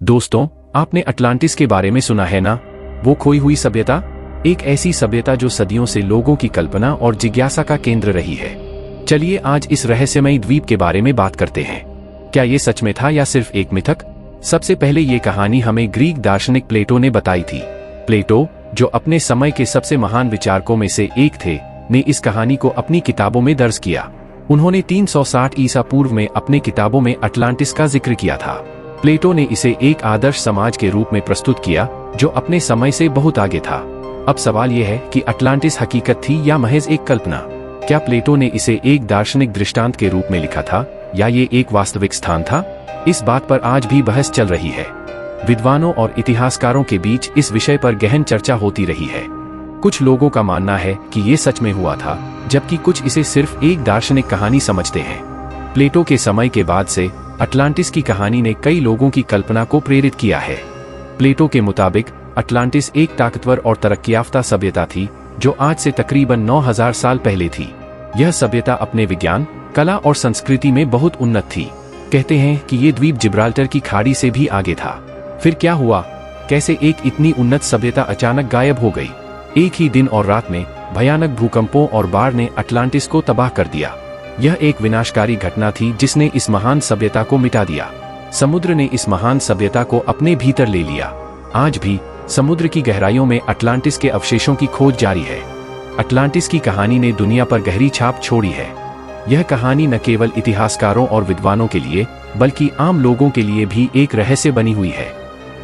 दोस्तों, आपने अटलांटिस के बारे में सुना है ना? वो खोई हुई सभ्यता, एक ऐसी सभ्यता जो सदियों से लोगों की कल्पना और जिज्ञासा का केंद्र रही है। चलिए आज इस रहस्यमयी द्वीप के बारे में बात करते हैं। क्या ये सच में था या सिर्फ एक मिथक? सबसे पहले ये कहानी हमें ग्रीक दार्शनिक प्लेटो ने बताई थी। प्लेटो, जो अपने समय के सबसे महान विचारकों में से एक थे, ने इस कहानी को अपनी किताबों में दर्ज किया। उन्होंने 360 ईसा पूर्व में अपनी किताबों में अटलांटिस का जिक्र किया था। प्लेटो ने इसे एक आदर्श समाज के रूप में प्रस्तुत किया जो अपने समय से बहुत आगे था। अब सवाल यह है कि अटलांटिस हकीकत थी या महज एक कल्पना? क्या प्लेटो ने इसे एक दार्शनिक दृष्टांत के रूप में लिखा था या ये एक वास्तविक स्थान था? इस बात पर आज भी बहस चल रही है। विद्वानों और इतिहासकारों के बीच इस विषय पर गहन चर्चा होती रही है। कुछ लोगों का मानना है कि ये सच में हुआ था, जबकि कुछ इसे सिर्फ एक दार्शनिक कहानी समझते हैं। प्लेटो के समय के बाद से अटलांटिस की कहानी ने कई लोगों की कल्पना को प्रेरित किया है। प्लेटो के मुताबिक अटलांटिस एक ताकतवर और तरक्कीयाफ्ता सभ्यता थी जो आज से तकरीबन 9000 साल पहले थी। यह सभ्यता अपने विज्ञान, कला और संस्कृति में बहुत उन्नत थी। कहते हैं कि ये द्वीप जिब्राल्टर की खाड़ी से भी आगे था। फिर क्या हुआ? कैसे एक इतनी उन्नत सभ्यता अचानक गायब हो गई? एक ही दिन और रात में भयानक भूकंपों और बाढ़ ने अटलांटिस को तबाह कर दिया। यह एक विनाशकारी घटना थी जिसने इस महान सभ्यता को मिटा दिया। समुद्र ने इस महान सभ्यता को अपने भीतर ले लिया। आज भी समुद्र की गहराइयों में अटलांटिस के अवशेषों की खोज जारी है। अटलांटिस की कहानी ने दुनिया पर गहरी छाप छोड़ी है। यह कहानी न केवल इतिहासकारों और विद्वानों के लिए बल्कि आम लोगों के लिए भी एक रहस्य बनी हुई है।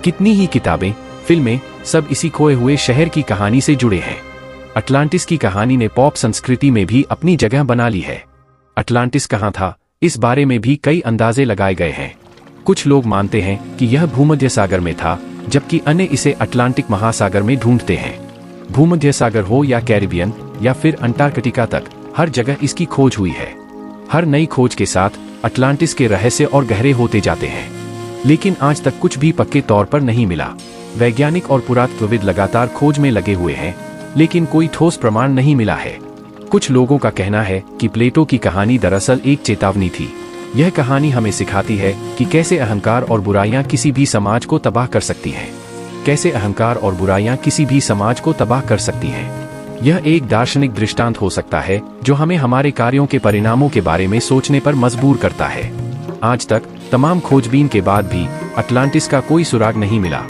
कितनी ही किताबें, फिल्में, सब इसी खोए हुए शहर की कहानी से जुड़े हैं। अटलांटिस की कहानी ने पॉप संस्कृति में भी अपनी जगह बना ली है। अटलांटिस कहाँ था, इस बारे में भी कई अंदाजे लगाए गए हैं। कुछ लोग मानते हैं कि यह भूमध्य सागर में था, जबकि अन्य इसे अटलांटिक महासागर में ढूंढते हैं। भूमध्य सागर हो या कैरिबियन या फिर अंटार्कटिका तक, हर जगह इसकी खोज हुई है। हर नई खोज के साथ अटलांटिस के रहस्य और गहरे होते जाते हैं, लेकिन आज तक कुछ भी पक्के तौर पर नहीं मिला। वैज्ञानिक और पुरातत्वविद लगातार खोज में लगे हुए हैं, लेकिन कोई ठोस प्रमाण नहीं मिला है। कुछ लोगों का कहना है कि प्लेटो की कहानी दरअसल एक चेतावनी थी। यह कहानी हमें सिखाती है कि कैसे अहंकार और बुराइयां किसी भी समाज को तबाह कर सकती हैं। कैसे अहंकार और बुराइयां किसी भी समाज को तबाह कर सकती हैं। यह एक दार्शनिक दृष्टांत हो सकता है जो हमें हमारे कार्यों के परिणामों के बारे में सोचने पर मजबूर करता है। आज तक तमाम खोजबीन के बाद भी अटलांटिस का कोई सुराग नहीं मिला।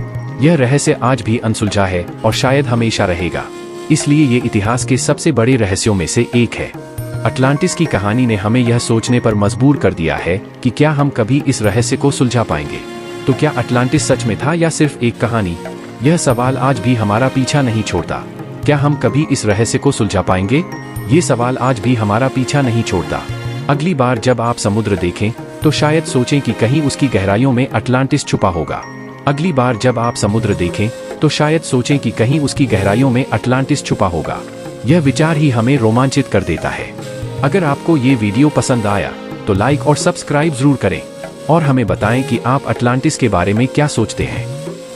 यह रहस्य आज भी अनसुलझा है और शायद हमेशा रहेगा। इसलिए ये इतिहास के सबसे बड़े रहस्यों में से एक है। अटलांटिस की कहानी ने हमें यह सोचने पर मजबूर कर दिया है कि क्या हम कभी इस रहस्य को सुलझा पाएंगे। तो क्या अटलांटिस सच में था या सिर्फ एक कहानी? यह सवाल आज भी हमारा पीछा नहीं छोड़ता। क्या हम कभी इस रहस्य को सुलझा पाएंगे? ये सवाल आज भी हमारा पीछा नहीं छोड़ता। अगली बार जब आप समुद्र देखें तो शायद सोचें कि कहीं उसकी गहराइयों में अटलांटिस छुपा होगा। अगली बार जब आप समुद्र देखें तो शायद सोचें कि कहीं उसकी गहराइयों में अटलांटिस छुपा होगा। यह विचार ही हमें रोमांचित कर देता है। अगर आपको ये वीडियो पसंद आया तो लाइक और सब्सक्राइब जरूर करें और हमें बताएं कि आप अटलांटिस के बारे में क्या सोचते हैं।